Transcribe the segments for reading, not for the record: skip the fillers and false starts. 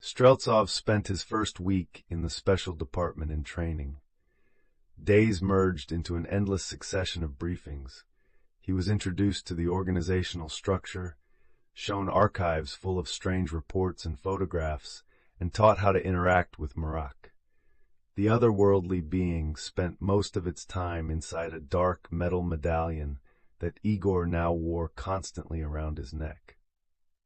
Streltsov spent his first week in the special department in training. Days merged into an endless succession of briefings. He was introduced to the organizational structure, shown archives full of strange reports and photographs, and taught how to interact with Marak. The otherworldly being spent most of its time inside a dark metal medallion that Igor now wore constantly around his neck.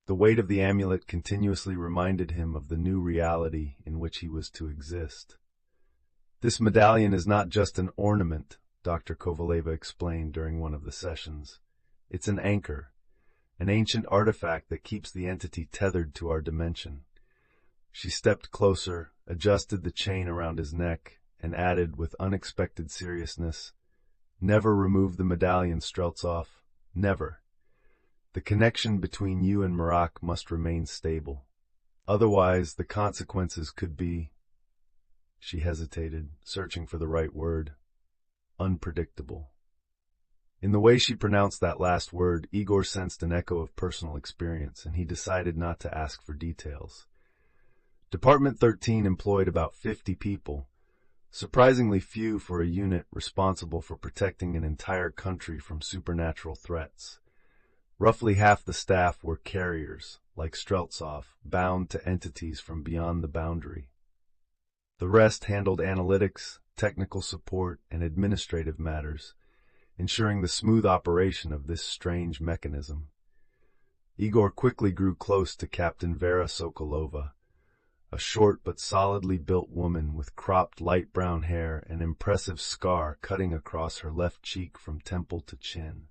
The weight of the amulet continuously reminded him of the new reality in which he was to exist. "This medallion is not just an ornament," Dr. Kovaleva explained during one of the sessions. "It's an anchor, an ancient artifact that keeps the entity tethered to our dimension." She stepped closer, adjusted the chain around his neck, and added with unexpected seriousness, "Never remove the medallion, Streltsov. Never. The connection between you and Marak must remain stable. Otherwise, the consequences could be—" She hesitated, searching for the right word. "Unpredictable." In the way she pronounced that last word, Igor sensed an echo of personal experience, and he decided not to ask for details. Department 13 employed about 50 people, surprisingly few for a unit responsible for protecting an entire country from supernatural threats. Roughly half the staff were carriers, like Streltsov, bound to entities from beyond the boundary. The rest handled analytics, technical support, and administrative matters, ensuring the smooth operation of this strange mechanism. Igor quickly grew close to Captain Vera Sokolova, a short but solidly built woman with cropped light brown hair and an impressive scar cutting across her left cheek from temple to chin.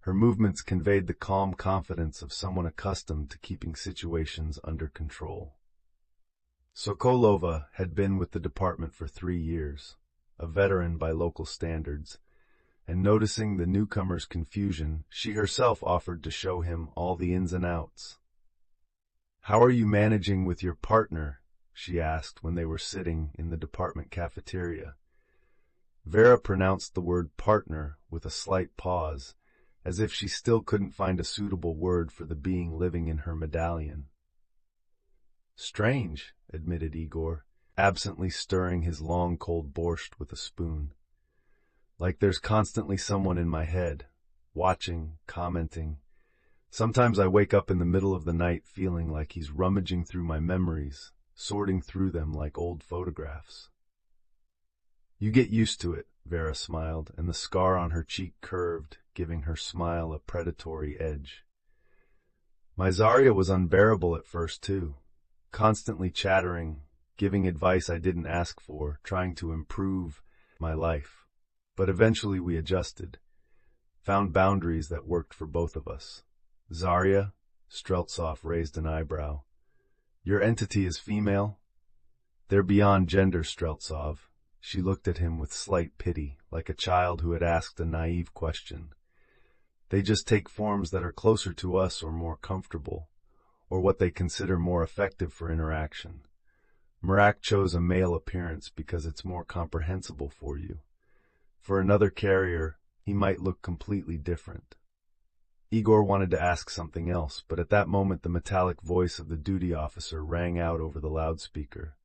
Her movements conveyed the calm confidence of someone accustomed to keeping situations under control. Sokolova had been with the department for 3 years, a veteran by local standards, and noticing the newcomer's confusion, she herself offered to show him all the ins and outs. "How are you managing with your partner?" she asked when they were sitting in the department cafeteria. Vera pronounced the word partner with a slight pause, as if she still couldn't find a suitable word for the being living in her medallion. "Strange," admitted Igor, absently stirring his long cold borscht with a spoon. "Like there's constantly someone in my head, watching, commenting. Sometimes I wake up in the middle of the night feeling like he's rummaging through my memories, sorting through them like old photographs." "You get used to it," Vera smiled, and the scar on her cheek curved, giving her smile a predatory edge. "My Zarya was unbearable at first, too, constantly chattering, giving advice I didn't ask for, trying to improve my life. But eventually we adjusted, found boundaries that worked for both of us." "Zarya?" Streltsov raised an eyebrow. "Your entity is female?" "They're beyond gender, Streltsov." She looked at him with slight pity, like a child who had asked a naive question. "They just take forms that are closer to us or more comfortable, or what they consider more effective for interaction. Marak chose a male appearance because it's more comprehensible for you. For another carrier, he might look completely different." Igor wanted to ask something else, but at that moment the metallic voice of the duty officer rang out over the loudspeaker.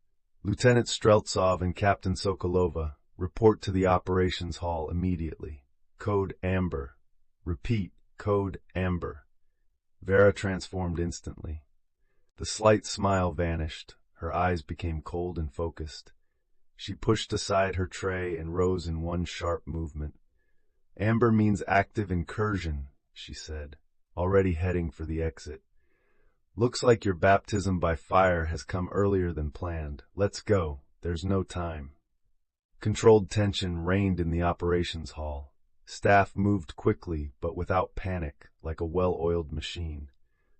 "Lieutenant Streltsov and Captain Sokolova, report to the operations hall immediately. Code Amber. Repeat, code Amber." Vera transformed instantly. The slight smile vanished. Her eyes became cold and focused. She pushed aside her tray and rose in one sharp movement. "Amber means active incursion," she said, already heading for the exit. "Looks like your baptism by fire has come earlier than planned. Let's go. There's no time." Controlled tension reigned in the operations hall. Staff moved quickly, but without panic, like a well-oiled machine.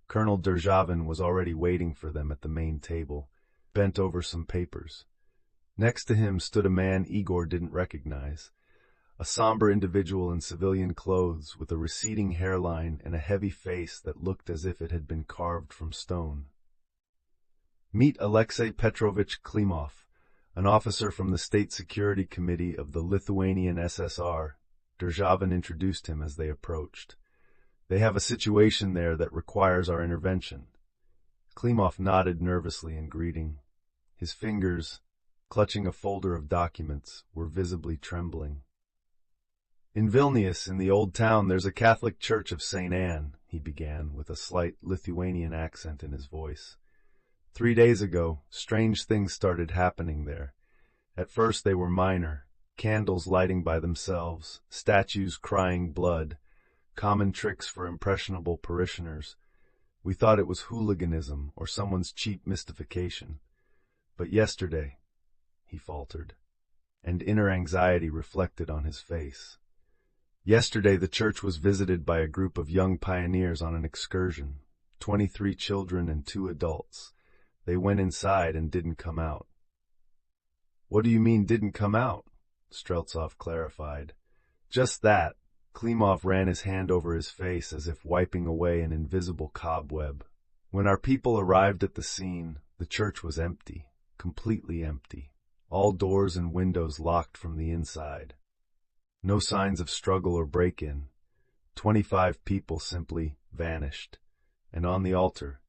Colonel Derzhavin was already waiting for them at the main table, bent over some papers. Next to him stood a man Igor didn't recognize, a somber individual in civilian clothes with a receding hairline and a heavy face that looked as if it had been carved from stone. "Meet Alexei Petrovich Klimov, an officer from the State Security Committee of the Lithuanian SSR, Derzhavin introduced him as they approached. "They have a situation there that requires our intervention." Klimov nodded nervously in greeting. His fingers, clutching a folder of documents, were visibly trembling. "In Vilnius, in the old town, there's a Catholic church of St. Anne," he began, with a slight Lithuanian accent in his voice. 3 days ago, strange things started happening there. At first they were minor, candles lighting by themselves, statues crying blood, common tricks for impressionable parishioners. We thought it was hooliganism or someone's cheap mystification. But yesterday, he faltered, and inner anxiety reflected on his face. Yesterday the church was visited by a group of young pioneers on an excursion, 23 children and 2 adults. They went inside and didn't come out. "What do you mean, didn't come out?" Streltsov clarified. "Just that." Klimov ran his hand over his face as if wiping away an invisible cobweb. "When our people arrived at the scene, the church was empty, completely empty. All doors and windows locked from the inside. No signs of struggle or break-in. 25 people simply vanished. And on the altar,"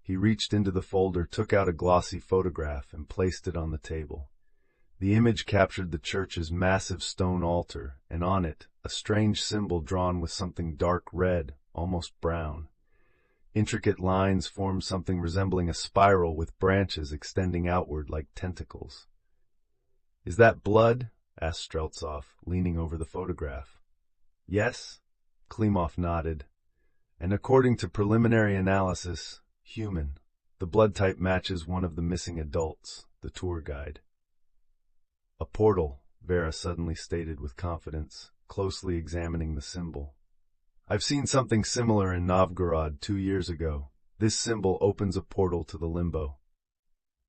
he reached into the folder, took out a glossy photograph, and placed it on the table. The image captured the church's massive stone altar, and on it, a strange symbol drawn with something dark red, almost brown. Intricate lines formed something resembling a spiral with branches extending outward like tentacles. "Is that blood?" asked Streltsov, leaning over the photograph. "Yes," Klimov nodded. "And according to preliminary analysis, human. The blood type matches one of the missing adults, the tour guide." "A portal," Vera suddenly stated with confidence, closely examining the symbol. "I've seen something similar in Novgorod 2 years ago. This symbol opens a portal to the limbo."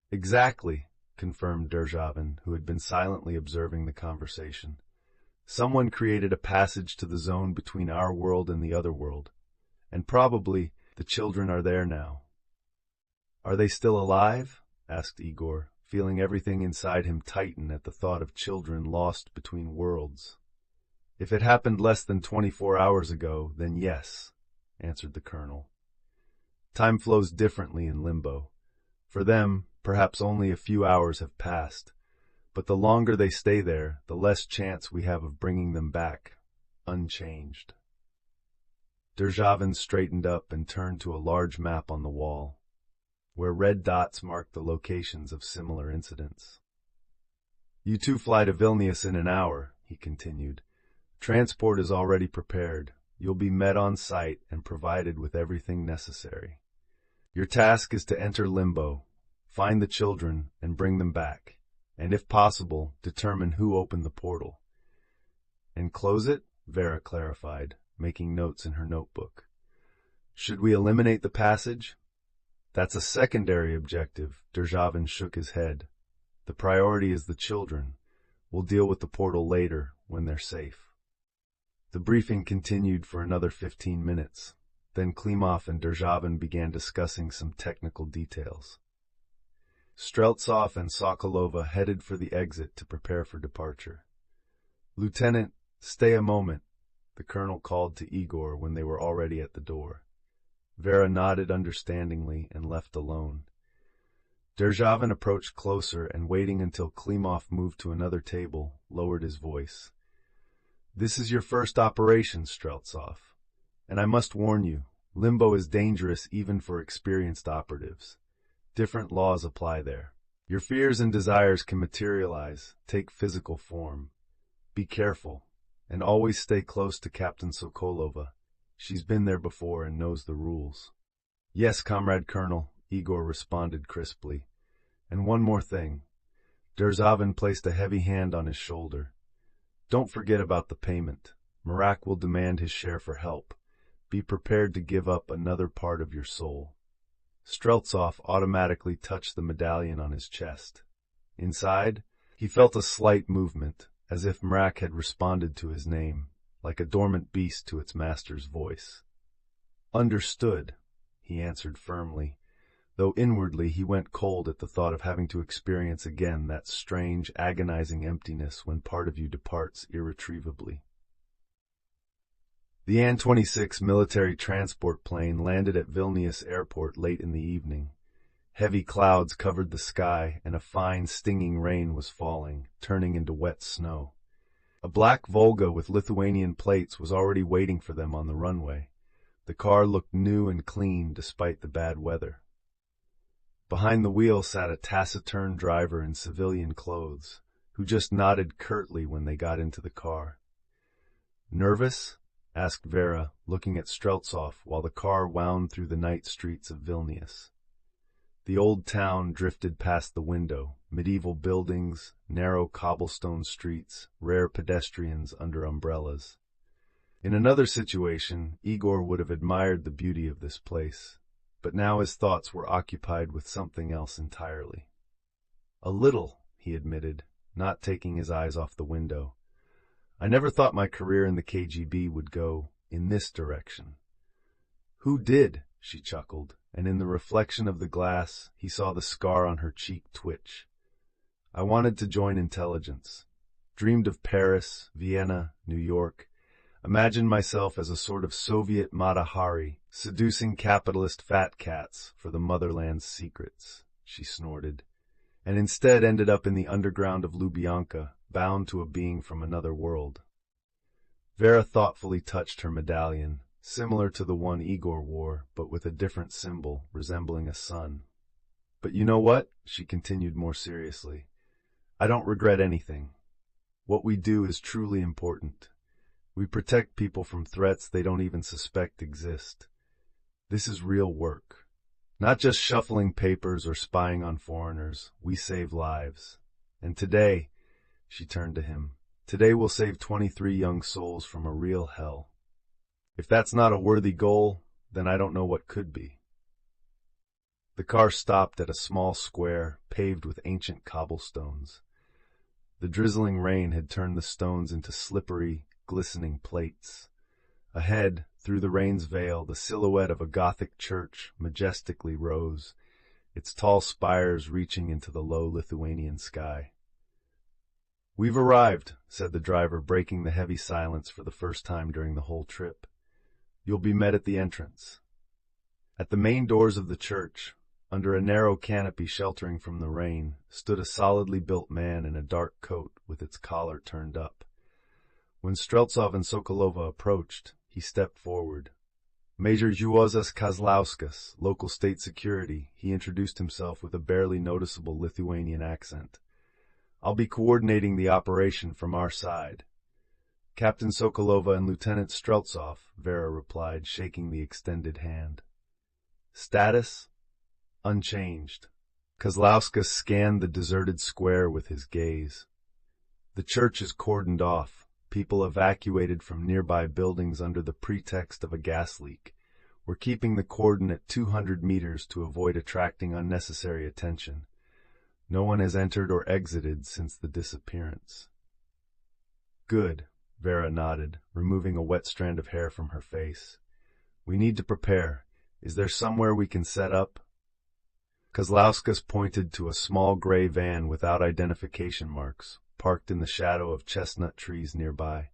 "Exactly," confirmed Derzhavin, who had been silently observing the conversation. "Someone created a passage to the zone between our world and the other world, and probably the children are there now." "Are they still alive?" asked Igor, feeling everything inside him tighten at the thought of children lost between worlds. "If it happened less than 24 hours ago, then yes," answered the colonel. "Time flows differently in limbo. For them, perhaps only a few hours have passed, but the longer they stay there, the less chance we have of bringing them back, unchanged." Derzhavin straightened up and turned to a large map on the wall, where red dots marked the locations of similar incidents. "You two fly to Vilnius in an hour," he continued. "Transport is already prepared. You'll be met on site and provided with everything necessary. Your task is to enter limbo, find the children, and bring them back, and if possible, determine who opened the portal." "And close it?" Vera clarified, making notes in her notebook. "Should we eliminate the passage?" "That's a secondary objective," Derzhavin shook his head. "The priority is the children. We'll deal with the portal later, when they're safe." The briefing continued for another 15 minutes. Then Klimov and Derzhavin began discussing some technical details. Streltsov and Sokolova headed for the exit to prepare for departure. "Lieutenant, stay a moment," the colonel called to Igor when they were already at the door. Vera nodded understandingly and left alone. Derzhavin approached closer and, waiting until Klimov moved to another table, lowered his voice. "This is your first operation, Streltsov, and I must warn you, limbo is dangerous even for experienced operatives. Different laws apply there. Your fears and desires can materialize, take physical form. Be careful, and always stay close to Captain Sokolova. She's been there before and knows the rules." "Yes, Comrade Colonel," Igor responded crisply. "And one more thing." Derzhavin placed a heavy hand on his shoulder. "Don't forget about the payment. Marak will demand his share for help. Be prepared to give up another part of your soul." Streltsov automatically touched the medallion on his chest. Inside, he felt a slight movement, as if Marak had responded to his name, like a dormant beast to its master's voice. "Understood," he answered firmly, though inwardly he went cold at the thought of having to experience again that strange, agonizing emptiness when part of you departs irretrievably. The An-26 military transport plane landed at Vilnius airport late in the evening. Heavy clouds covered the sky, and a fine, stinging rain was falling, turning into wet snow. A black Volga with Lithuanian plates was already waiting for them on the runway. The car looked new and clean despite the bad weather. Behind the wheel sat a taciturn driver in civilian clothes, who just nodded curtly when they got into the car. "Nervous?" asked Vera, looking at Streltsov while the car wound through the night streets of Vilnius. The old town drifted past the window, medieval buildings, narrow cobblestone streets, rare pedestrians under umbrellas. In another situation, Igor would have admired the beauty of this place, but now his thoughts were occupied with something else entirely. "A little," he admitted, not taking his eyes off the window. "I never thought my career in the KGB would go in this direction." "Who did?" she chuckled, and in the reflection of the glass, he saw the scar on her cheek twitch. "I wanted to join intelligence. Dreamed of Paris, Vienna, New York. Imagined myself as a sort of Soviet Mata Hari, seducing capitalist fat cats for the motherland's secrets," she snorted, "and instead ended up in the underground of Lubyanka, bound to a being from another world." Vera thoughtfully touched her medallion, similar to the one Igor wore, but with a different symbol, resembling a sun. "But you know what?" she continued more seriously. "I don't regret anything. What we do is truly important. We protect people from threats they don't even suspect exist. This is real work. Not just shuffling papers or spying on foreigners. We save lives. And today," she turned to him, "today we'll save 23 young souls from a real hell. If that's not a worthy goal, then I don't know what could be." The car stopped at a small square paved with ancient cobblestones. The drizzling rain had turned the stones into slippery, glistening plates. Ahead, through the rain's veil, the silhouette of a Gothic church majestically rose, its tall spires reaching into the low Lithuanian sky. "We've arrived," said the driver, breaking the heavy silence for the first time during the whole trip. "You'll be met at the entrance." At the main doors of the church, under a narrow canopy sheltering from the rain, stood a solidly built man in a dark coat with its collar turned up. When Streltsov and Sokolova approached, he stepped forward. "Major Juozas Kozlauskas, local state security," he introduced himself with a barely noticeable Lithuanian accent. "I'll be coordinating the operation from our side." "Captain Sokolova and Lieutenant Streltsov," Vera replied, shaking the extended hand. "Status?" "Unchanged." Kozlauskas scanned the deserted square with his gaze. "The church is cordoned off. People evacuated from nearby buildings under the pretext of a gas leak. We're keeping the cordon at 200 meters to avoid attracting unnecessary attention. No one has entered or exited since the disappearance." "Good," Vera nodded, removing a wet strand of hair from her face. "We need to prepare. Is there somewhere we can set up?" Kozlauskas pointed to a small gray van without identification marks, parked in the shadow of chestnut trees nearby.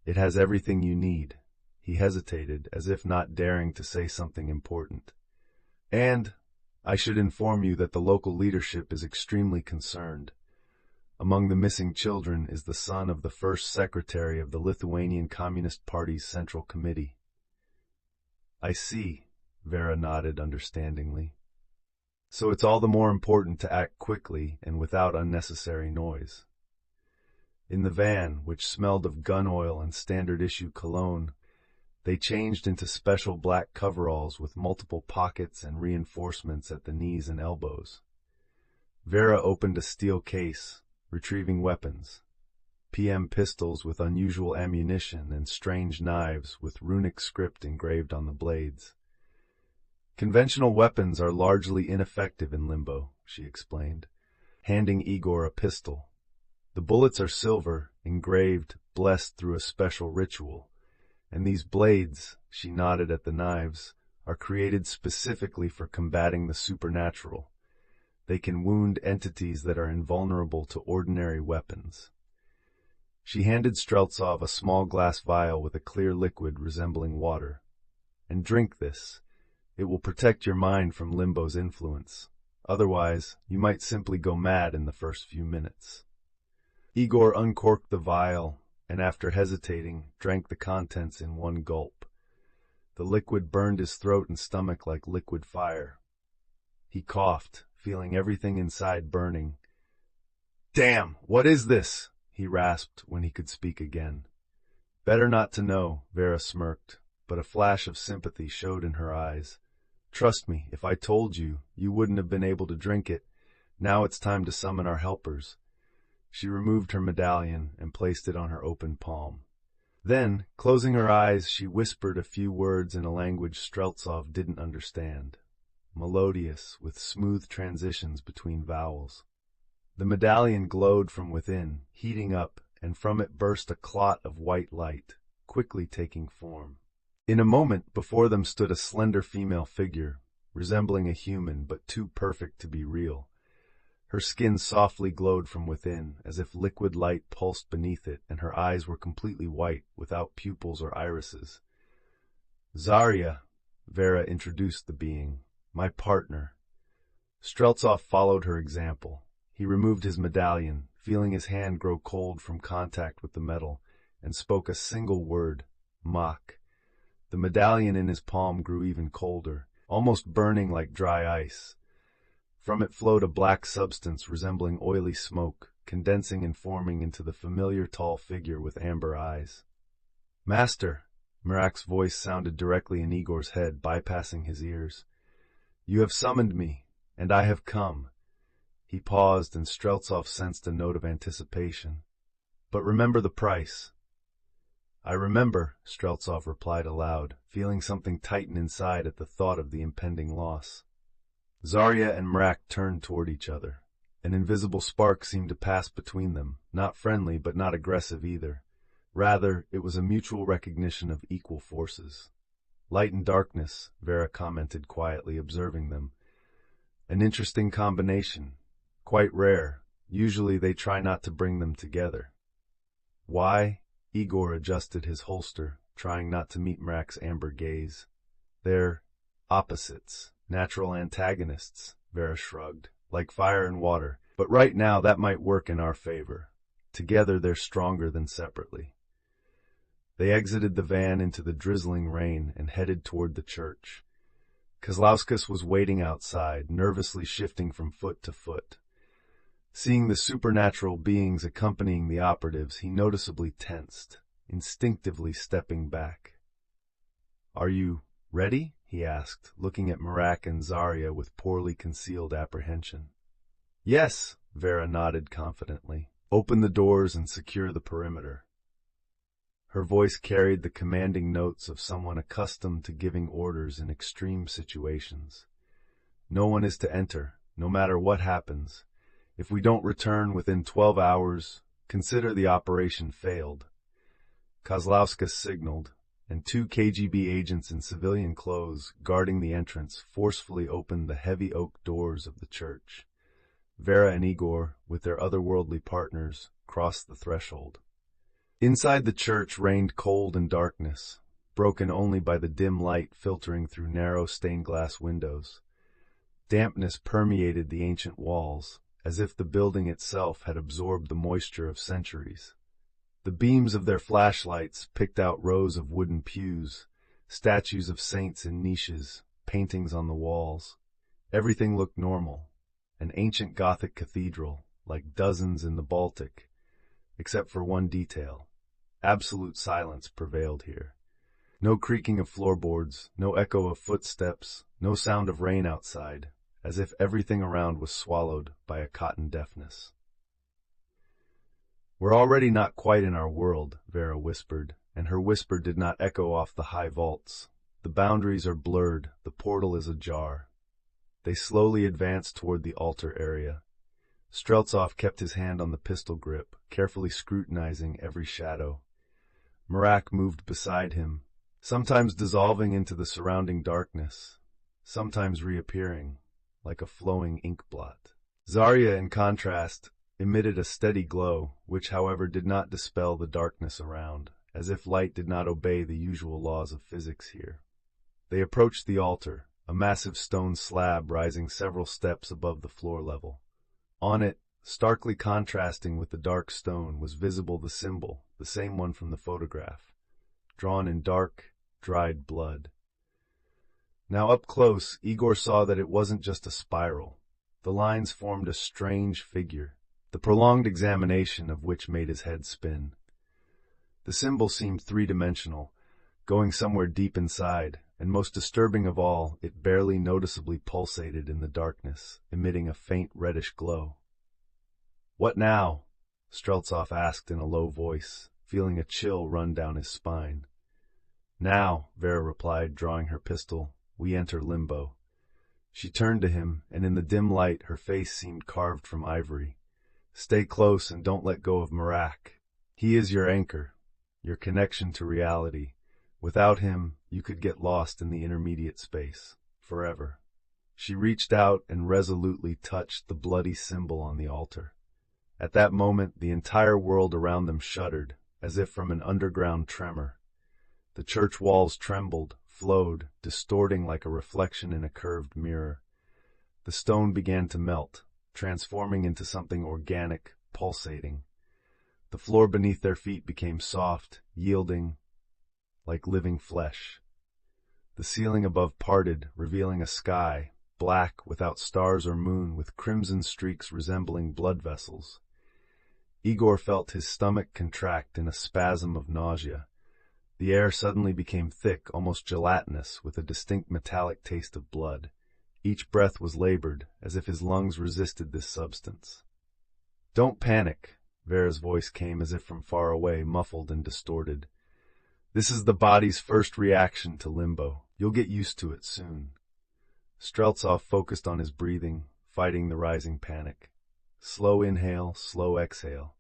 "It has everything you need." He hesitated, as if not daring to say something important. "And I should inform you that the local leadership is extremely concerned. Among the missing children is the son of the first secretary of the Lithuanian Communist Party's Central Committee." "I see," Vera nodded understandingly. "So it's all the more important to act quickly and without unnecessary noise." In the van, which smelled of gun oil and standard-issue cologne, they changed into special black coveralls with multiple pockets and reinforcements at the knees and elbows. Vera opened a steel case, retrieving weapons. PM pistols with unusual ammunition and strange knives with runic script engraved on the blades. "Conventional weapons are largely ineffective in Limbo," she explained, handing Igor a pistol. "The bullets are silver, engraved, blessed through a special ritual. And these blades," she nodded at the knives, "are created specifically for combating the supernatural. They can wound entities that are invulnerable to ordinary weapons." She handed Streltsov a small glass vial with a clear liquid resembling water. "And drink this. It will protect your mind from Limbo's influence. Otherwise, you might simply go mad in the first few minutes." Igor uncorked the vial, and after hesitating, drank the contents in one gulp. The liquid burned his throat and stomach like liquid fire. He coughed, feeling everything inside burning. "Damn, what is this?" he rasped when he could speak again. "Better not to know," Vera smirked, but a flash of sympathy showed in her eyes. "Trust me, if I told you, you wouldn't have been able to drink it. Now it's time to summon our helpers." She removed her medallion and placed it on her open palm. Then, closing her eyes, she whispered a few words in a language Streltsov didn't understand, melodious, with smooth transitions between vowels. The medallion glowed from within, heating up, and from it burst a clot of white light, quickly taking form. In a moment, before them stood a slender female figure, resembling a human but too perfect to be real. Her skin softly glowed from within, as if liquid light pulsed beneath it, and her eyes were completely white, without pupils or irises. "Zarya," Vera introduced the being, "my partner." Streltsov followed her example. He removed his medallion, feeling his hand grow cold from contact with the metal, and spoke a single word, "Mach." The medallion in his palm grew even colder, almost burning like dry ice. From it flowed a black substance resembling oily smoke, condensing and forming into the familiar tall figure with amber eyes. "Master," Mirak's voice sounded directly in Igor's head, bypassing his ears. "You have summoned me, and I have come." He paused, and Streltsov sensed a note of anticipation. "But remember the price." "I remember," Streltsov replied aloud, feeling something tighten inside at the thought of the impending loss. Zarya and Mirak turned toward each other. An invisible spark seemed to pass between them, not friendly but not aggressive either. Rather, it was a mutual recognition of equal forces. "Light and darkness," Vera commented quietly, observing them. "An interesting combination. Quite rare. Usually they try not to bring them together." "Why?" Igor adjusted his holster, trying not to meet Mirak's amber gaze. "They're opposites. Natural antagonists," Vera shrugged, "like fire and water. But right now that might work in our favor. Together they're stronger than separately." They exited the van into the drizzling rain and headed toward the church. Kozlauskas was waiting outside, nervously shifting from foot to foot. Seeing the supernatural beings accompanying the operatives, he noticeably tensed, instinctively stepping back. "Are you ready?" he asked, looking at Mirak and Zarya with poorly concealed apprehension. "Yes," Vera nodded confidently. "Open the doors and secure the perimeter." Her voice carried the commanding notes of someone accustomed to giving orders in extreme situations. "No one is to enter, no matter what happens. If we don't return within 12 hours, consider the operation failed." Kozlauskas signaled, and 2 KGB agents in civilian clothes, guarding the entrance, forcefully opened the heavy oak doors of the church. Vera and Igor, with their otherworldly partners, crossed the threshold. Inside the church reigned cold and darkness, broken only by the dim light filtering through narrow stained-glass windows. Dampness permeated the ancient walls, as if the building itself had absorbed the moisture of centuries. The beams of their flashlights picked out rows of wooden pews, statues of saints in niches, paintings on the walls. Everything looked normal, an ancient Gothic cathedral, like dozens in the Baltic, except for one detail. Absolute silence prevailed here. No creaking of floorboards, no echo of footsteps, no sound of rain outside, as if everything around was swallowed by a cotton deafness. "We're already not quite in our world," Vera whispered, and her whisper did not echo off the high vaults. "The boundaries are blurred, the portal is ajar." They slowly advanced toward the altar area. Streltsov kept his hand on the pistol grip, carefully scrutinizing every shadow. Mirak moved beside him, sometimes dissolving into the surrounding darkness, sometimes reappearing, like a flowing ink blot. Zarya, in contrast, emitted a steady glow, which, however, did not dispel the darkness around, as if light did not obey the usual laws of physics here. They approached the altar, a massive stone slab rising several steps above the floor level. On it, starkly contrasting with the dark stone, was visible the symbol, the same one from the photograph, drawn in dark, dried blood. Now up close, Igor saw that it wasn't just a spiral. The lines formed a strange figure, the prolonged examination of which made his head spin. The symbol seemed three-dimensional, going somewhere deep inside, and most disturbing of all, it barely noticeably pulsated in the darkness, emitting a faint reddish glow. "What now?" Streltsov asked in a low voice, feeling a chill run down his spine. "Now," Vera replied, drawing her pistol, "we enter limbo." She turned to him, and in the dim light her face seemed carved from ivory. "Stay close and don't let go of Merak. He is your anchor, your connection to reality. Without him, you could get lost in the intermediate space, forever." She reached out and resolutely touched the bloody symbol on the altar. At that moment, the entire world around them shuddered, as if from an underground tremor. The church walls trembled, flowed, distorting like a reflection in a curved mirror. The stone began to melt, transforming into something organic, pulsating. The floor beneath their feet became soft, yielding, like living flesh. The ceiling above parted, revealing a sky, black, without stars or moon, with crimson streaks resembling blood vessels. Igor felt his stomach contract in a spasm of nausea. The air suddenly became thick, almost gelatinous, with a distinct metallic taste of blood. Each breath was labored, as if his lungs resisted this substance. "Don't panic," Vera's voice came as if from far away, muffled and distorted. "This is the body's first reaction to limbo. You'll get used to it soon." Streltsov focused on his breathing, fighting the rising panic. Slow inhale, slow exhale.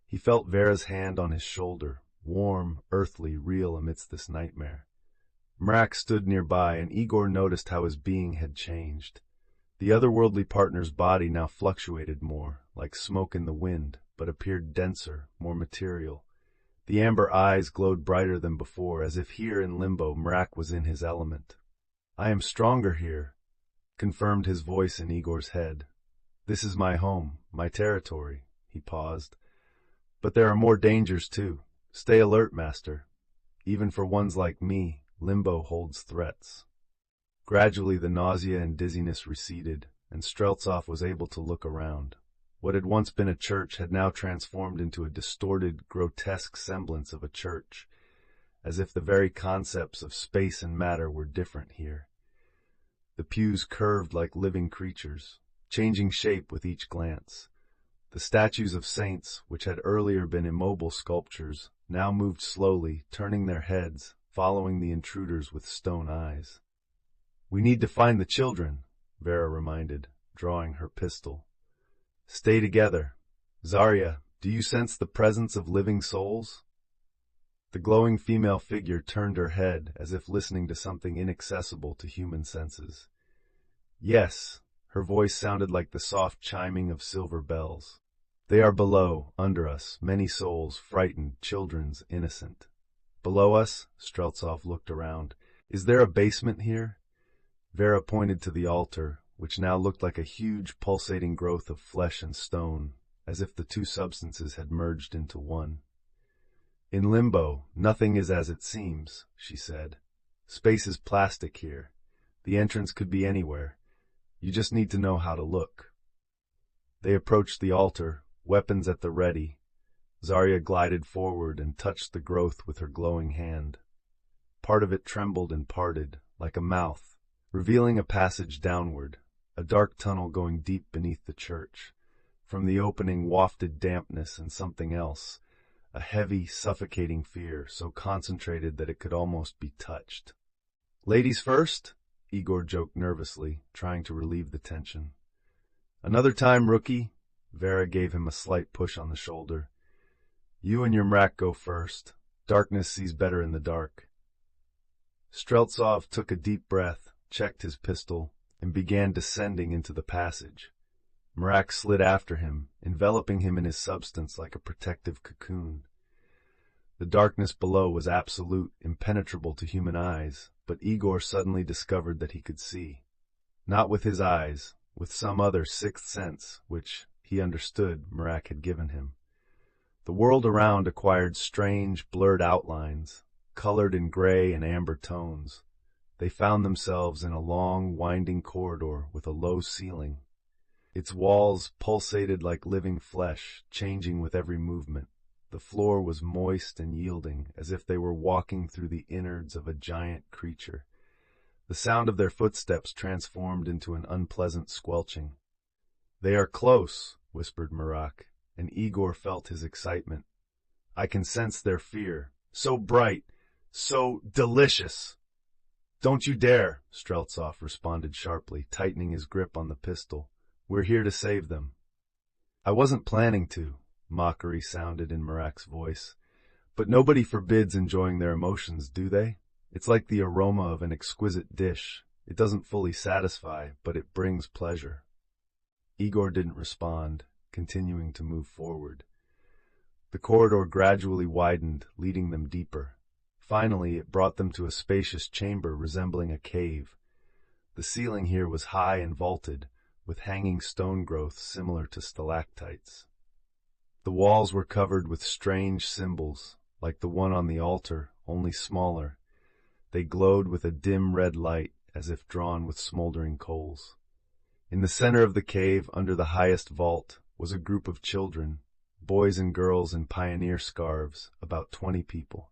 He felt Vera's hand on his shoulder, warm, earthly, real amidst this nightmare. Merak stood nearby, and Igor noticed how his being had changed. The otherworldly partner's body now fluctuated more, like smoke in the wind, but appeared denser, more material. The amber eyes glowed brighter than before, as if here in limbo Merak was in his element. "I am stronger here," confirmed his voice in Igor's head. "This is my home, my territory." He paused. "But there are more dangers too. Stay alert, master. Even for ones like me, limbo holds threats." Gradually the nausea and dizziness receded, and Streltsov was able to look around. What had once been a church had now transformed into a distorted, grotesque semblance of a church, as if the very concepts of space and matter were different here. The pews curved like living creatures, changing shape with each glance. The statues of saints, which had earlier been immobile sculptures, now moved slowly, turning their heads, following the intruders with stone eyes. "We need to find the children," Vera reminded, drawing her pistol. "Stay together. Zarya, do you sense the presence of living souls?" The glowing female figure turned her head, as if listening to something inaccessible to human senses. "Yes," her voice sounded like the soft chiming of silver bells. "They are below, under us, many souls, frightened, children's, innocent." "Below us?" Streltsov looked around. "Is there a basement here?" Vera pointed to the altar, which now looked like a huge pulsating growth of flesh and stone, as if the two substances had merged into one. "In limbo, nothing is as it seems," she said. "Space is plastic here. The entrance could be anywhere. You just need to know how to look." They approached the altar, weapons at the ready. Zarya glided forward and touched the growth with her glowing hand. Part of it trembled and parted, like a mouth, revealing a passage downward, a dark tunnel going deep beneath the church. From the opening wafted dampness and something else, a heavy, suffocating fear, so concentrated that it could almost be touched. "Ladies first?" Igor joked nervously, trying to relieve the tension. "Another time, rookie." Vera gave him a slight push on the shoulder. "You and your Mrak go first. Darkness sees better in the dark." Streltsov took a deep breath, checked his pistol, and began descending into the passage. Merak slid after him, enveloping him in his substance like a protective cocoon. The darkness below was absolute, impenetrable to human eyes, but Igor suddenly discovered that he could see. Not with his eyes, with some other sixth sense, which, he understood, Merak had given him. The world around acquired strange, blurred outlines, colored in gray and amber tones. They found themselves in a long, winding corridor with a low ceiling. Its walls pulsated like living flesh, changing with every movement. The floor was moist and yielding, as if they were walking through the innards of a giant creature. The sound of their footsteps transformed into an unpleasant squelching. "They are close," whispered Merak, and Igor felt his excitement. "I can sense their fear. So bright, so delicious." "Don't you dare," Streltsov responded sharply, tightening his grip on the pistol. "We're here to save them." "I wasn't planning to," mockery sounded in Merak's voice. "But nobody forbids enjoying their emotions, do they? It's like the aroma of an exquisite dish. It doesn't fully satisfy, but it brings pleasure." Igor didn't respond, continuing to move forward. The corridor gradually widened, leading them deeper. Finally, it brought them to a spacious chamber resembling a cave. The ceiling here was high and vaulted, with hanging stone growth similar to stalactites. The walls were covered with strange symbols, like the one on the altar, only smaller. They glowed with a dim red light, as if drawn with smoldering coals. In the center of the cave, under the highest vault, was a group of children, boys and girls in pioneer scarves, about 20 people.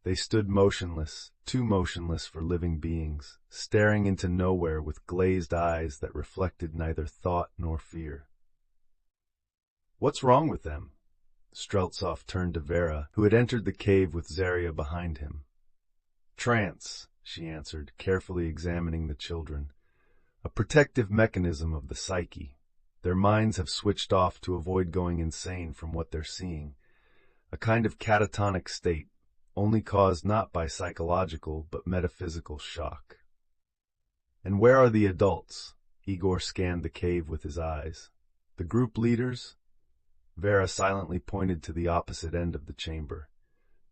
They stood motionless, too motionless for living beings, staring into nowhere with glazed eyes that reflected neither thought nor fear. "What's wrong with them?" Streltsov turned to Vera, who had entered the cave with Zarya behind him. "Trance," she answered, carefully examining the children. "A protective mechanism of the psyche. Their minds have switched off to avoid going insane from what they're seeing. A kind of catatonic state, only caused not by psychological but metaphysical shock." "And where are the adults?" Igor scanned the cave with his eyes. "The group leaders?" Vera silently pointed to the opposite end of the chamber.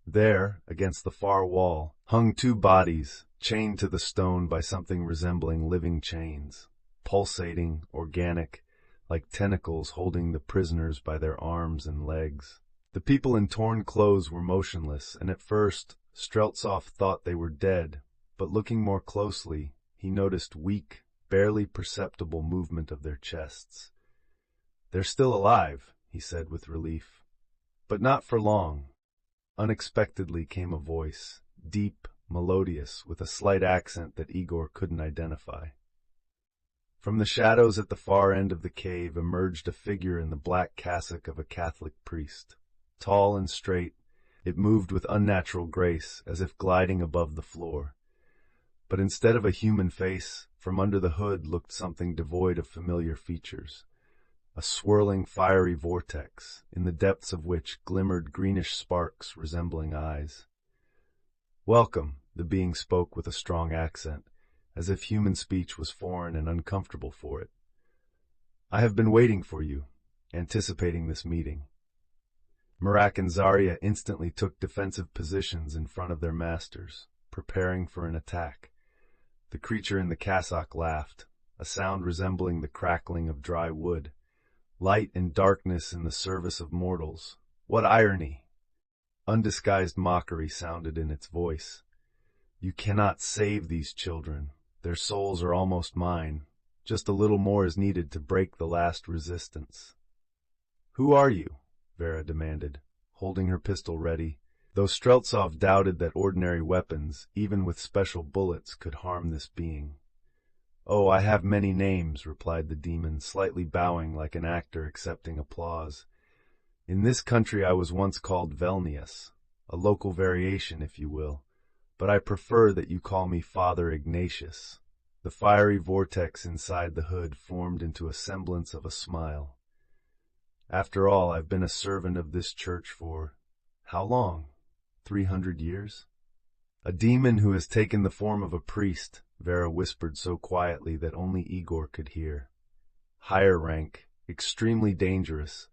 There, against the far wall, hung 2 bodies, chained to the stone by something resembling living chains, pulsating, organic, like tentacles holding the prisoners by their arms and legs. The people in torn clothes were motionless, and at first Streltsov thought they were dead, but looking more closely, he noticed weak, barely perceptible movement of their chests. "They're still alive," he said with relief. "But not for long." Unexpectedly came a voice, deep, melodious, with a slight accent that Igor couldn't identify. From the shadows at the far end of the cave emerged a figure in the black cassock of a Catholic priest. Tall and straight, it moved with unnatural grace, as if gliding above the floor. But instead of a human face, from under the hood looked something devoid of familiar features. A swirling fiery vortex, in the depths of which glimmered greenish sparks resembling eyes. "Welcome," the being spoke with a strong accent, as if human speech was foreign and uncomfortable for it. "I have been waiting for you, anticipating this meeting." Merak and Zarya instantly took defensive positions in front of their masters, preparing for an attack. The creature in the cassock laughed, a sound resembling the crackling of dry wood. Light and darkness in the service of mortals. What irony! Undisguised mockery sounded in its voice. "You cannot save these children. Their souls are almost mine. Just a little more is needed to break the last resistance." "Who are you?" Vera demanded, holding her pistol ready, though Streltsov doubted that ordinary weapons, even with special bullets, could harm this being. "Oh, I have many names," replied the demon, slightly bowing like an actor accepting applause. "In this country I was once called Velnius, a local variation, if you will, but I prefer that you call me Father Ignatius." The fiery vortex inside the hood formed into a semblance of a smile. "After all, I've been a servant of this church for, how long? 300 years? A demon who has taken the form of a priest," Vera whispered so quietly that only Igor could hear. higher rank, extremely dangerous.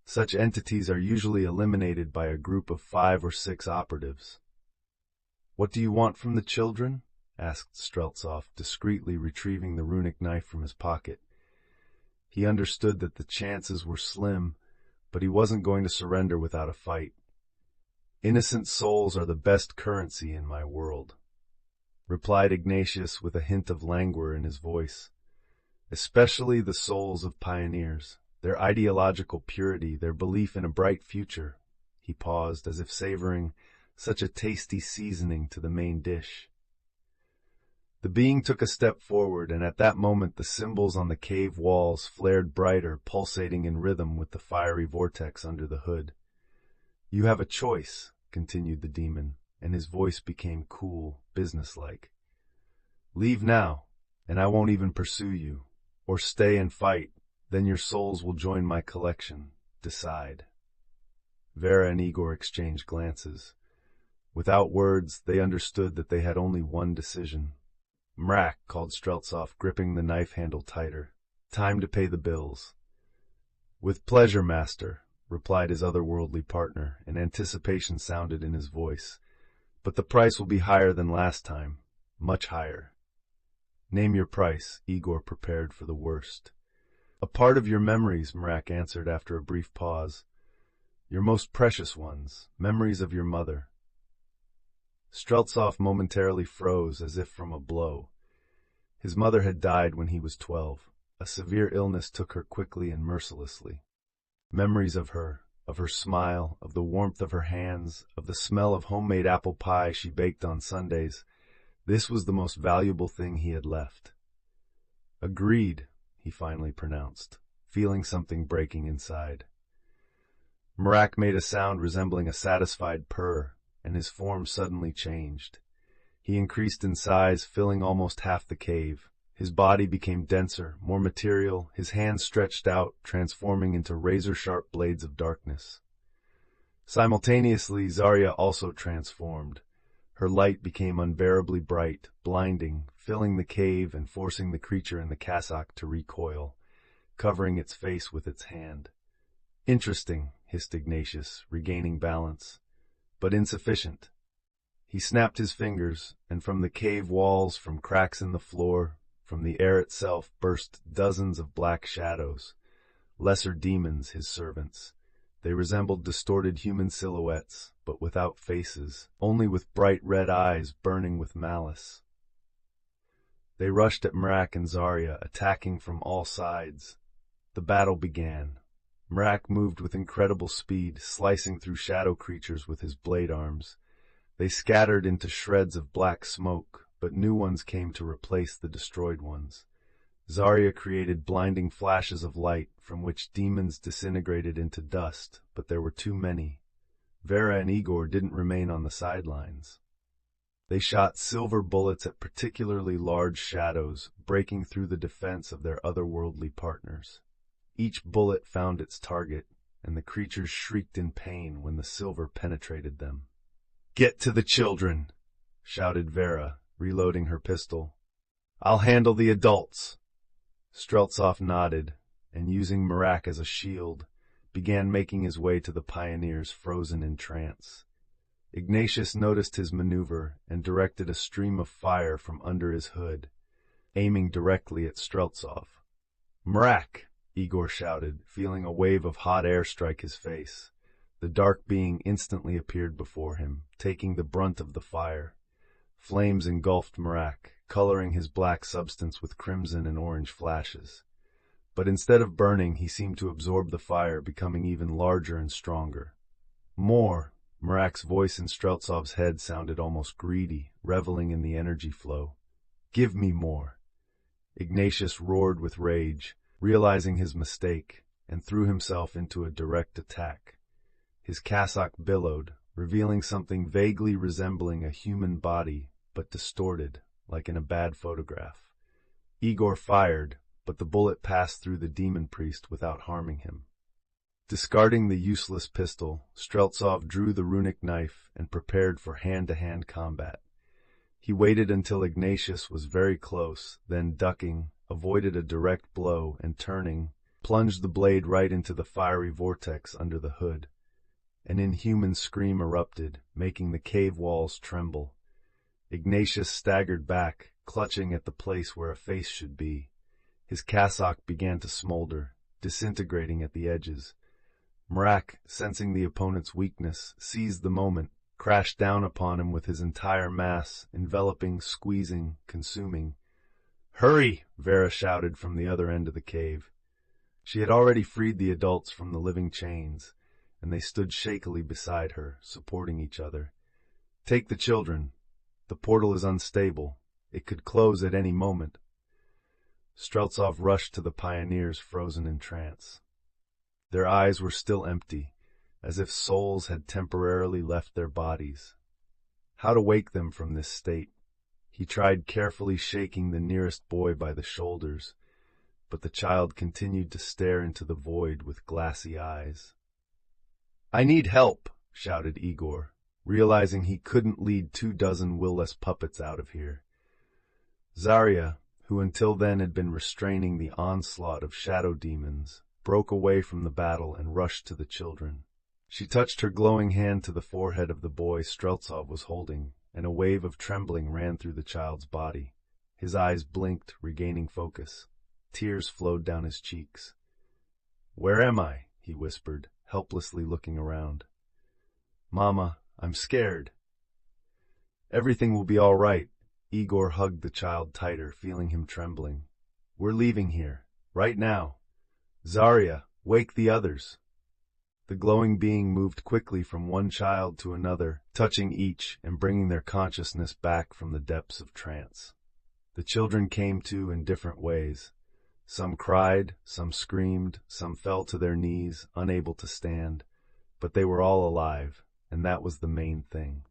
Such entities are usually eliminated by a group of 5 or 6 operatives. "What do you want from the children?" asked Streltsov, discreetly retrieving the runic knife from his pocket. He understood that the chances were slim, but he wasn't going to surrender without a fight. "Innocent souls are the best currency in my world," replied Ignatius with a hint of languor in his voice. "Especially the souls of pioneers, their ideological purity, their belief in a bright future." He paused, as if savoring such a tasty seasoning to the main dish. The being took a step forward, and at that moment the symbols on the cave walls flared brighter, pulsating in rhythm with the fiery vortex under the hood. "You have a choice," continued the demon, and his voice became cool, businesslike. "Leave now, and I won't even pursue you. Or stay and fight, then your souls will join my collection. Decide." Vera and Igor exchanged glances. Without words, they understood that they had only one decision. "Mrak," called Streltsov, gripping the knife handle tighter. "Time to pay the bills." "With pleasure, master," replied his otherworldly partner, and anticipation sounded in his voice. "But the price will be higher than last time. Much higher." "Name your price," Igor prepared for the worst. "A part of your memories," Mrak answered after a brief pause. "Your most precious ones, memories of your mother." Streltsov momentarily froze as if from a blow. His mother had died when he was 12. A severe illness took her quickly and mercilessly. Memories of her smile, of the warmth of her hands, of the smell of homemade apple pie she baked on Sundays. This was the most valuable thing he had left. "Agreed," he finally pronounced, feeling something breaking inside. Mrak made a sound resembling a satisfied purr, and his form suddenly changed. He increased in size, filling almost half the cave. His body became denser, more material, his hands stretched out, transforming into razor-sharp blades of darkness. Simultaneously, Zarya also transformed. Her light became unbearably bright, blinding, filling the cave and forcing the creature in the cassock to recoil, covering its face with its hand. "Interesting," hissed Ignatius, regaining balance, "but insufficient." He snapped his fingers, and from the cave walls, from cracks in the floor, from the air itself burst dozens of black shadows, lesser demons, his servants. They resembled distorted human silhouettes, but without faces, only with bright red eyes burning with malice. They rushed at Mrak and Zarya, attacking from all sides. The battle began. Mrak moved with incredible speed, slicing through shadow creatures with his blade arms. They scattered into shreds of black smoke, but new ones came to replace the destroyed ones. Zarya created blinding flashes of light, from which demons disintegrated into dust, but there were too many. Vera and Igor didn't remain on the sidelines. They shot silver bullets at particularly large shadows, breaking through the defense of their otherworldly partners. Each bullet found its target, and the creatures shrieked in pain when the silver penetrated them. "Get to the children," shouted Vera, reloading her pistol. "I'll handle the adults." Streltsov nodded, and using Mrak as a shield, began making his way to the pioneers frozen in trance. Ignatius noticed his maneuver and directed a stream of fire from under his hood, aiming directly at Streltsov. "Mrak!" Igor shouted, feeling a wave of hot air strike his face. The dark being instantly appeared before him, taking the brunt of the fire. Flames engulfed Mrak, coloring his black substance with crimson and orange flashes. But instead of burning, he seemed to absorb the fire, becoming even larger and stronger. "More!" Mrak's voice in Streltsov's head sounded almost greedy, reveling in the energy flow. "Give me more!" Ignatius roared with rage, realizing his mistake, and threw himself into a direct attack. His cassock billowed, revealing something vaguely resembling a human body, but distorted, like in a bad photograph. Igor fired, but the bullet passed through the demon priest without harming him. Discarding the useless pistol, Streltsov drew the runic knife and prepared for hand-to-hand combat. He waited until Ignatius was very close, then ducking, avoided a direct blow, and turning, plunged the blade right into the fiery vortex under the hood. An inhuman scream erupted, making the cave walls tremble. Ignatius staggered back, clutching at the place where a face should be. His cassock began to smolder, disintegrating at the edges. Mrak, sensing the opponent's weakness, seized the moment, crashed down upon him with his entire mass, enveloping, squeezing, consuming. "Hurry!" Vera shouted from the other end of the cave. She had already freed the adults from the living chains, and they stood shakily beside her, supporting each other. "Take the children. The portal is unstable. It could close at any moment." Streltsov rushed to the pioneers frozen in trance. Their eyes were still empty, as if souls had temporarily left their bodies. How to wake them from this state? He tried carefully shaking the nearest boy by the shoulders, but the child continued to stare into the void with glassy eyes. "I need help," shouted Igor, realizing he couldn't lead 24 will-less puppets out of here. Zarya, who until then had been restraining the onslaught of shadow demons, broke away from the battle and rushed to the children. She touched her glowing hand to the forehead of the boy Streltsov was holding, and a wave of trembling ran through the child's body. His eyes blinked, regaining focus. Tears flowed down his cheeks. "Where am I?" he whispered, helplessly looking around. "Mama, I'm scared." "Everything will be all right." Igor hugged the child tighter, feeling him trembling. "We're leaving here, right now. Zarya, wake the others." The glowing being moved quickly from one child to another, touching each and bringing their consciousness back from the depths of trance. The children came to in different ways. Some cried, some screamed, some fell to their knees, unable to stand, but they were all alive, and that was the main thing.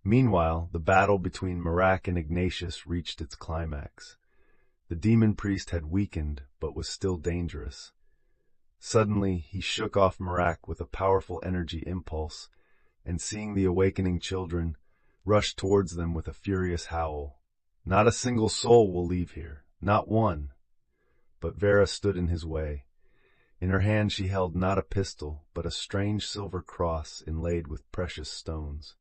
Meanwhile, the battle between Mrak and Ignatius reached its climax. The demon priest had weakened, but was still dangerous. Suddenly, he shook off Mrak with a powerful energy impulse, and seeing the awakening children, rushed towards them with a furious howl. "Not a single soul will leave here, not one." But Vera stood in his way. In her hand she held not a pistol, but a strange silver cross inlaid with precious stones.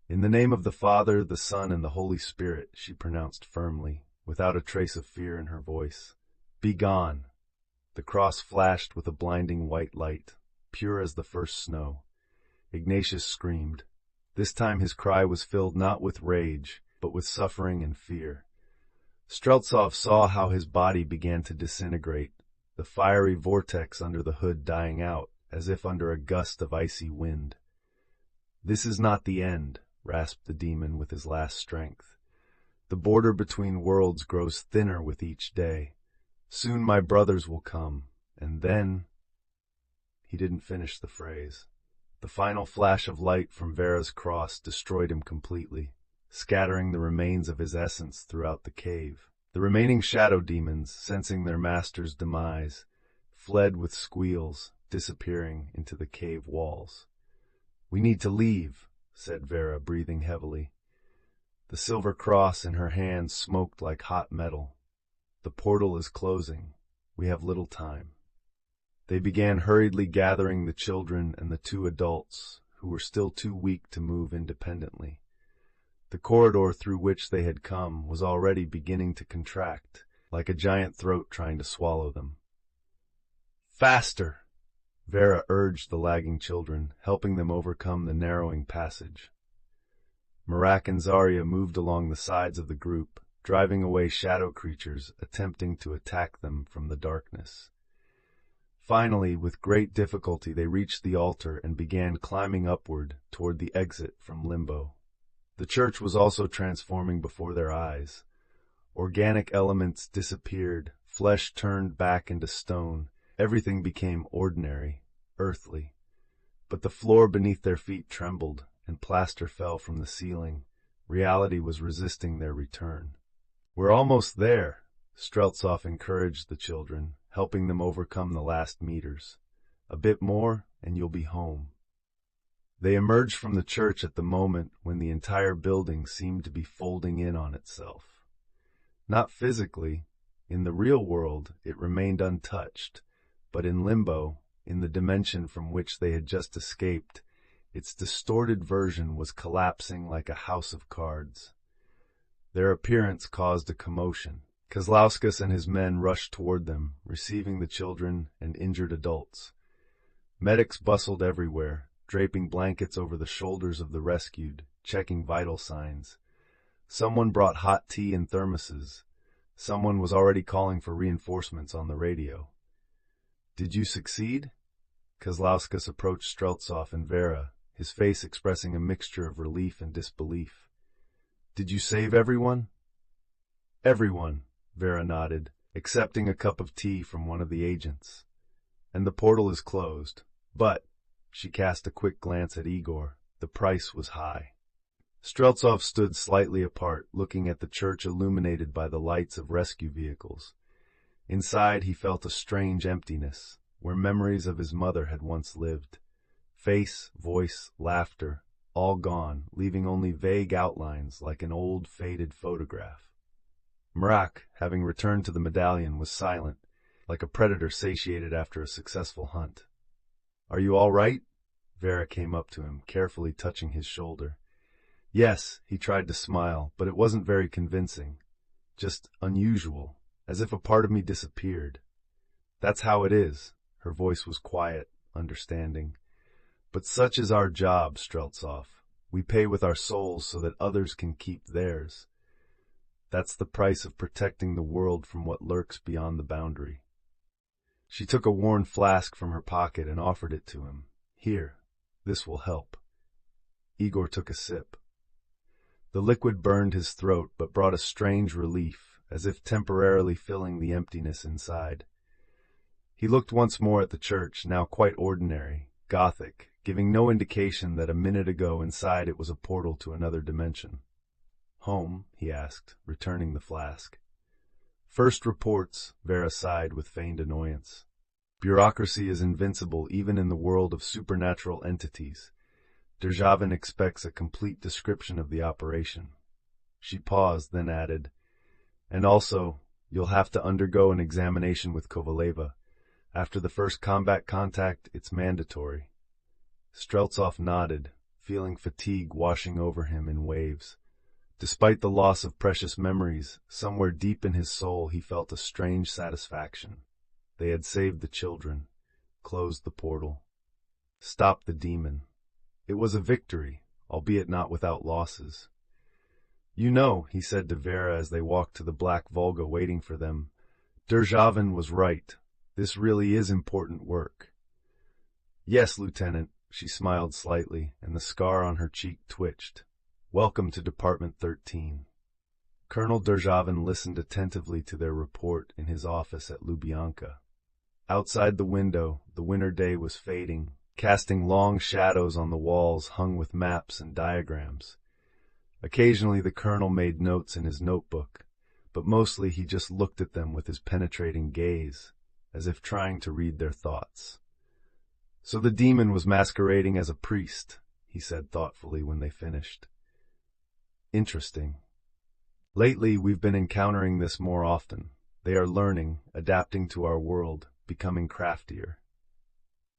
"In the name of the Father, the Son, and the Holy Spirit," she pronounced firmly, without a trace of fear in her voice. "Be gone." The cross flashed with a blinding white light, pure as the first snow. Ignatius screamed. This time his cry was filled not with rage, but with suffering and fear. Streltsov saw how his body began to disintegrate, the fiery vortex under the hood dying out, as if under a gust of icy wind. "This is not the end," rasped the demon with his last strength. "The border between worlds grows thinner with each day. Soon my brothers will come, and then—" He didn't finish the phrase. The final flash of light from Vera's cross destroyed him completely, scattering the remains of his essence throughout the cave. The remaining shadow demons, sensing their master's demise, fled with squeals, disappearing into the cave walls. "We need to leave," said Vera, breathing heavily. The silver cross in her hand smoked like hot metal. "The portal is closing. We have little time." They began hurriedly gathering the children and the 2 adults, who were still too weak to move independently. The corridor through which they had come was already beginning to contract, like a giant throat trying to swallow them. "Faster!" Vera urged the lagging children, helping them overcome the narrowing passage. Mrak and Zarya moved along the sides of the group, driving away shadow creatures attempting to attack them from the darkness. Finally, with great difficulty, they reached the altar and began climbing upward toward the exit from Limbo. The church was also transforming before their eyes. Organic elements disappeared, flesh turned back into stone, everything became ordinary, earthly. But the floor beneath their feet trembled, and plaster fell from the ceiling. Reality was resisting their return. "We're almost there," Streltsov encouraged the children, helping them overcome the last meters. "A bit more, and you'll be home." They emerged from the church at the moment when the entire building seemed to be folding in on itself. Not physically. In the real world, it remained untouched, but in limbo, in the dimension from which they had just escaped, its distorted version was collapsing like a house of cards. Their appearance caused a commotion. Kozlauskas and his men rushed toward them, receiving the children and injured adults. Medics bustled everywhere, draping blankets over the shoulders of the rescued, checking vital signs. Someone brought hot tea in thermoses. Someone was already calling for reinforcements on the radio. "Did you succeed?" Kozlauskas approached Streltsov and Vera, his face expressing a mixture of relief and disbelief. "Did you save everyone?" "Everyone," Vera nodded, accepting a cup of tea from one of the agents. "And the portal is closed. But," she cast a quick glance at Igor, "the price was high." Streltsov stood slightly apart, looking at the church illuminated by the lights of rescue vehicles. Inside he felt a strange emptiness, where memories of his mother had once lived. Face, voice, laughter, all gone, leaving only vague outlines like an old, faded photograph. Mrak, having returned to the medallion, was silent, like a predator satiated after a successful hunt. "Are you all right?" Vera came up to him, carefully touching his shoulder. "Yes," he tried to smile, but it wasn't very convincing. Just unusual, as if a part of me disappeared. "That's how it is." Her voice was quiet, understanding. "But such is our job, Streltsov. We pay with our souls so that others can keep theirs. That's the price of protecting the world from what lurks beyond the boundary." She took a worn flask from her pocket and offered it to him. "Here, this will help." Igor took a sip. The liquid burned his throat but brought a strange relief, as if temporarily filling the emptiness inside. He looked once more at the church, now quite ordinary, Gothic, giving no indication that a minute ago inside it was a portal to another dimension. "Home?" he asked, returning the flask. "First reports," Vera sighed with feigned annoyance. "Bureaucracy is invincible even in the world of supernatural entities. Derzhavin expects a complete description of the operation." She paused, then added, "And also, you'll have to undergo an examination with Kovaleva. After the first combat contact, it's mandatory." Streltsov nodded, feeling fatigue washing over him in waves. Despite the loss of precious memories, somewhere deep in his soul he felt a strange satisfaction. They had saved the children, closed the portal, stopped the demon. It was a victory, albeit not without losses. "You know," he said to Vera as they walked to the black Volga waiting for them, "Derzhavin was right. This really is important work." "Yes, Lieutenant," she smiled slightly, and the scar on her cheek twitched. "Welcome to Department 13. Colonel Derzhavin listened attentively to their report in his office at Lubyanka. Outside the window, the winter day was fading, casting long shadows on the walls hung with maps and diagrams. Occasionally the colonel made notes in his notebook, but mostly he just looked at them with his penetrating gaze, as if trying to read their thoughts. "So the demon was masquerading as a priest," he said thoughtfully when they finished. "Interesting. Lately we've been encountering this more often. They are learning, adapting to our world, becoming craftier."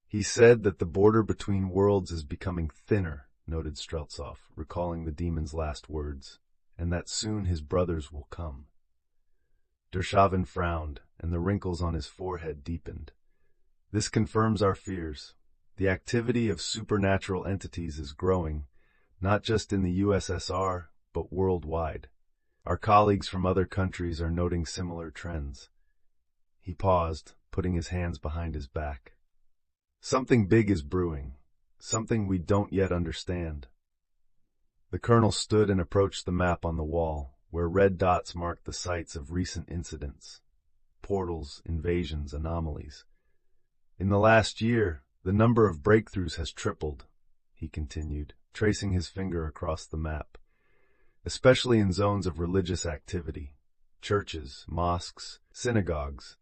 "He said that the border between worlds is becoming thinner," noted Streltsov, recalling the demon's last words, "and that soon his brothers will come." Derzhavin frowned, and the wrinkles on his forehead deepened. "This confirms our fears. The activity of supernatural entities is growing, not just in the USSR, but worldwide. Our colleagues from other countries are noting similar trends." He paused, putting his hands behind his back. "Something big is brewing, something we don't yet understand." The colonel stood and approached the map on the wall, where red dots marked the sites of recent incidents. Portals, invasions, anomalies. "In the last year, the number of breakthroughs has tripled," he continued, tracing his finger across the map, "especially in zones of religious activity. Churches, mosques, synagogues,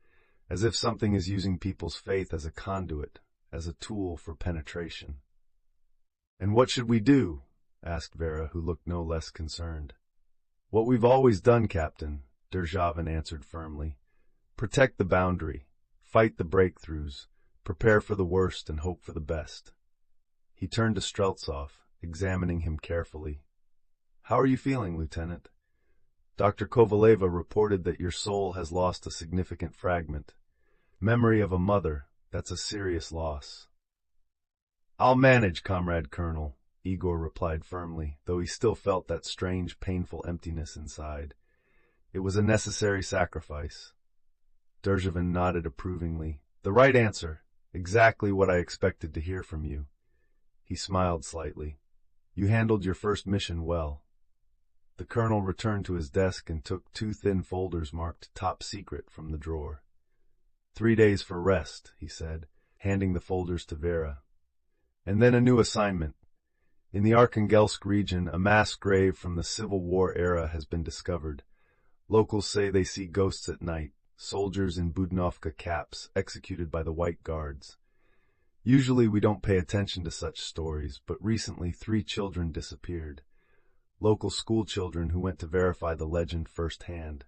as if something is using people's faith as a conduit, as a tool for penetration." "And what should we do?" asked Vera, who looked no less concerned. "What we've always done, Captain. Derzhavin answered firmly. Protect the boundary, fight the breakthroughs, prepare for the worst and hope for the best. He turned to Streltsov, examining him carefully. How are you feeling, Lieutenant? Dr. Kovaleva reported that your soul has lost a significant fragment. Memory of a mother, that's a serious loss. I'll manage, Comrade Colonel, Igor replied firmly, though he still felt that strange, painful emptiness inside. It was a necessary sacrifice. Derzhavin nodded approvingly. The right answer. Exactly what I expected to hear from you. He smiled slightly. You handled your first mission well. The colonel returned to his desk and took 2 thin folders marked Top Secret from the drawer. 3 days for rest, he said, handing the folders to Vera. And then a new assignment. In the Arkhangelsk region, a mass grave from the Civil War era has been discovered. Locals say they see ghosts at night, soldiers in Budnovka caps, executed by the White Guards. Usually we don't pay attention to such stories, but recently 3 children disappeared. Local school children who went to verify the legend firsthand.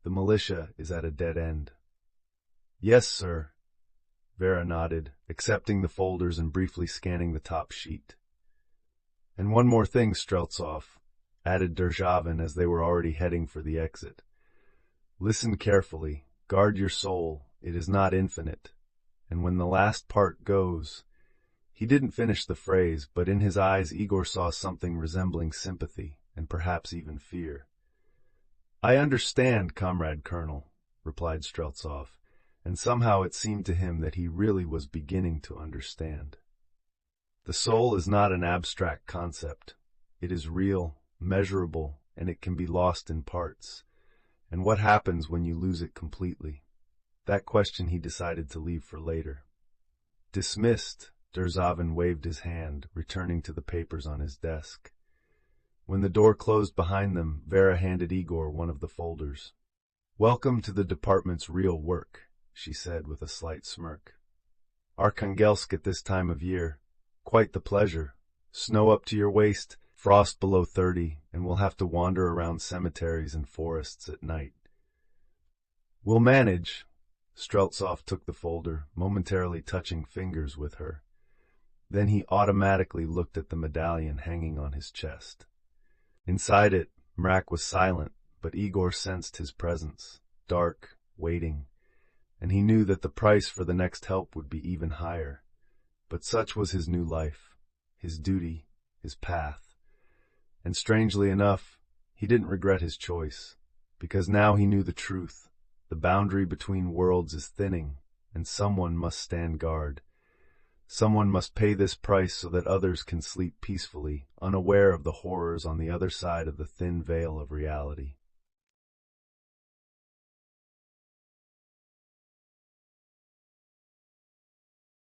The militia is at a dead end. Yes, sir. Vera nodded, accepting the folders and briefly scanning the top sheet. And one more thing, Streltsov, added Derzhavin as they were already heading for the exit. Listen carefully, guard your soul, it is not infinite. And when the last part goes... He didn't finish the phrase, but in his eyes Igor saw something resembling sympathy, and perhaps even fear. I understand, Comrade Colonel, replied Streltsov, and somehow it seemed to him that he really was beginning to understand. The soul is not an abstract concept. It is real, measurable, and it can be lost in parts. And what happens when you lose it completely? That question he decided to leave for later. Dismissed, Derzhavin waved his hand, returning to the papers on his desk. When the door closed behind them, Vera handed Igor one of the folders. Welcome to the department's real work, she said with a slight smirk. Arkhangelsk at this time of year. Quite the pleasure. Snow up to your waist, frost below 30, and we'll have to wander around cemeteries and forests at night. We'll manage. Streltsov took the folder, momentarily touching fingers with her. Then he automatically looked at the medallion hanging on his chest. Inside it, Mrak was silent, but Igor sensed his presence, dark, waiting, and he knew that the price for the next help would be even higher. But such was his new life, his duty, his path. And strangely enough, he didn't regret his choice, because now he knew the truth. The boundary between worlds is thinning, and someone must stand guard. Someone must pay this price so that others can sleep peacefully, unaware of the horrors on the other side of the thin veil of reality.